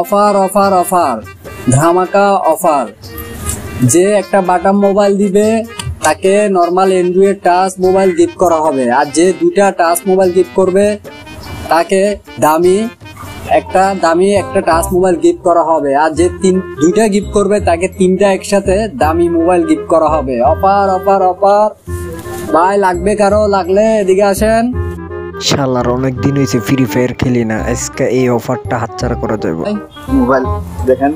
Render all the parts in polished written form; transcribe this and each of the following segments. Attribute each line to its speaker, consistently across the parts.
Speaker 1: Offer offer offer, ধামাকা offer. যে একটা বাটাম মোবাইল দিবে তাকে normal Android touch mobile gift করা হবে, আর যে দুটা টাচ মোবাইল গিফট করবে তাকে দামি একটা টাচ মোবাইল গিফট করা হবে, আর যে দুইটা গিফট করবে তাকে তিনটা একসাথে দামি মোবাইল গিফট করা হবে। অফার অফার অফার ভাই, লাগবে কারো? লাগলে এদিকে আসেন।
Speaker 2: শালার অনেক দিন হয়েছে ফ্রি ফায়ার খেলি না, আজকে এই অফারটা হাতছাড়া করা যাবে।
Speaker 1: মোবাইল দেখেন,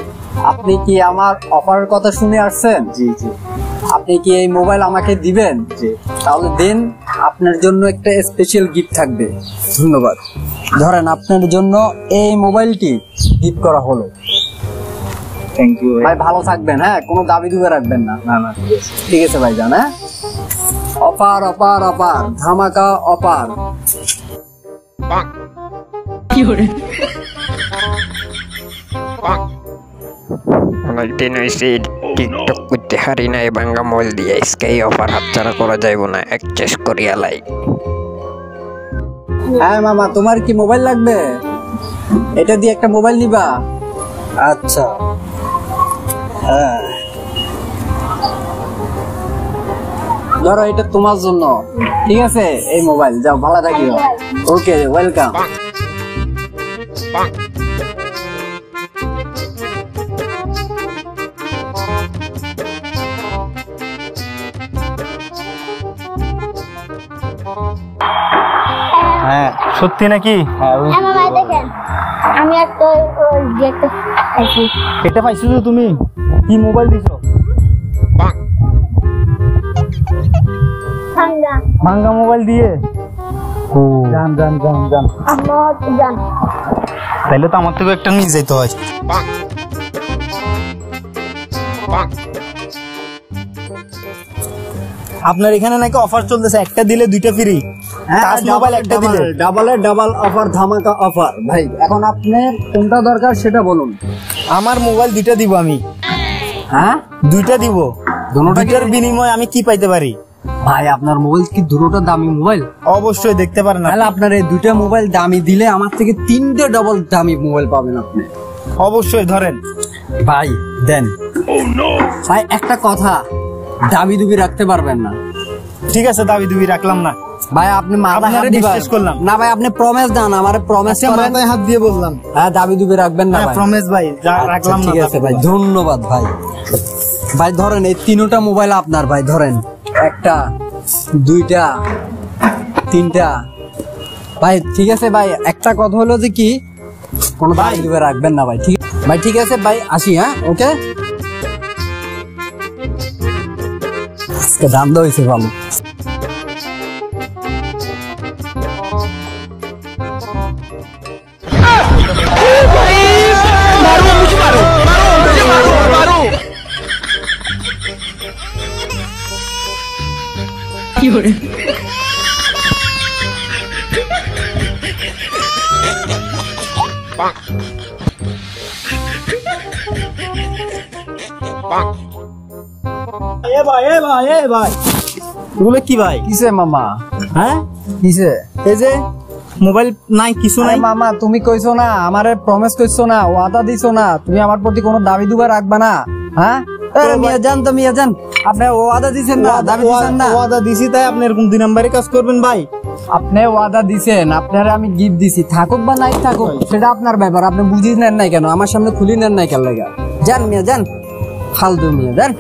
Speaker 1: আপনি কি আমার অফারের কথা শুনে আসছেন?
Speaker 3: জি জি।
Speaker 1: আপনি কি এই মোবাইল আমাকে দিবেন?
Speaker 3: জি।
Speaker 1: তাহলে দেন, আপনার জন্য একটা স্পেশাল গিফট থাকবে। ধন্যবাদ। ধরেন আপনার জন্য এই মোবাইলটি গিফট করা হলো।
Speaker 3: থ্যাংক ইউ
Speaker 1: ভাই, ভালো থাকবেন। হ্যাঁ, কোনো দাবি দুবে রাখবেন না।
Speaker 3: না না,
Speaker 1: ঠিক আছে ভাই জান। হ্যাঁ, অফার অফার অফার, ধামাকা অফার।
Speaker 2: অনেকদিন হয়েছে টিকটক করতে হারি না, বাঙ্গা মোবাইল দিয়ে আজকে এই অফার হাতছাড়া করা যাইব না, অ্যাডজাস করিয়া লাই।
Speaker 1: হ্যাঁ মামা, তোমার কি মোবাইল লাগবে? এটা দিয়ে একটা মোবাইল নিবা? আচ্ছা, হ্যাঁ ধরো, এটা তোমার জন্য। ঠিক আছে, এই মোবাইল যাও, ভালো থাকিও। ওকে, ওয়েলকাম।
Speaker 3: হ্যাঁ সত্যি নাকি?
Speaker 4: হ্যাঁ মামা দেখেন, আমি একটা একটা পাইছি।
Speaker 3: এটা পাইছো তো তুমি? কি মোবাইল দিছো? ভাঙ্গা মোবাইল দিয়ে? ও জান জান জান জান,
Speaker 4: জান।
Speaker 3: তাইলে তো আমার থেকে একটা নিয়ে যাইতে হয়। আপনার এখানে নাকি অফার চলতেছে, একটা দিলে দুইটা ফ্রি। টাচ মোবাইল একটা দিলে
Speaker 1: ডাবল অফার, ধামাকা অফার। ভাই, এখন আপনার কোনটা দরকার সেটা বলুন।
Speaker 3: আমার মোবাইল দুইটা দিব আমি।
Speaker 1: হ্যাঁ,
Speaker 3: দুইটা দিব। দুইটার বিনিময়ে আমি কি পাইতে পারি?
Speaker 1: ভাই, আপনার মোবাইল কি দুটোটা দামি মোবাইল?
Speaker 3: অবশ্যই দেখতে পারেন।
Speaker 1: তাহলে আপনার এই দুইটা মোবাইল দামি দিলে আমার থেকে তিনটে ডবল দামি মোবাইল পাবেন আপনি।
Speaker 3: অবশ্যই ধরেন
Speaker 1: ভাই, দেন। ভাই, একটা কথা, দাবি দুবি রাখতে পারবেন না।
Speaker 3: ঠিক আছে, দাবি দুবি রাখলাম না
Speaker 1: ভাই। আপনি মাথায় হাত দিবেন?
Speaker 3: বিশ্বাস করলাম
Speaker 1: না ভাই, আপনি প্রমিস দেন, আমারে প্রমিস করেন।
Speaker 3: মাথায় হাত দিয়ে বললাম।
Speaker 1: হ্যাঁ, দাবি দুবি রাখবেন না ভাই।
Speaker 3: প্রমিস ভাই, রাখলাম না।
Speaker 1: ঠিক আছে ভাই, ধন্যবাদ ভাই। ভাই ধরেন, এই তিনটা মোবাইল আপনার। ভাই ধরেন, একটা, দুইটা, তিনটা। ভাই ঠিক আছে ভাই, একটা কথা হলো যে কি, কোনো দাবি দুবি রাখবেন না ভাই। ঠিক ভাই, ঠিক আছে ভাই, আসি। হ্যাঁ, ওকে। দাম তো হয়েছে ভালো।
Speaker 3: এগুলো কি ভাই?
Speaker 1: কিসে মামা?
Speaker 3: হ্যাঁ
Speaker 1: কিসে?
Speaker 3: এই যে মোবাইল নাই, কিছু নাই।
Speaker 1: মামা, তুমি কইছো না, আমারে প্রমিস কইছো না, ওয়াদা দিছো না, তুমি আমার প্রতি কোনো দাবি দুবা রাখবা না। হ্যাঁ, মিয়া জান, তো মিয়া জান, আপনি ওয়াদা দিছেন না, দাবি দিছেন না?
Speaker 3: ওয়াদা দিছি, তাই আপনি এরকম 2 নম্বরে কাজ করবেন ভাই?
Speaker 1: আপনি ওয়াদা দিছেন, আপনারে আমি গিফট দিছি, থাকুক বা নাই থাকুক সেটা আপনার ব্যাপার। আপনি বুঝি নেন নাই কেন? আমার সামনে খুলি নেন নাই কেন লাগা? জান মিয়া জান, ফালতু মিয়া জান।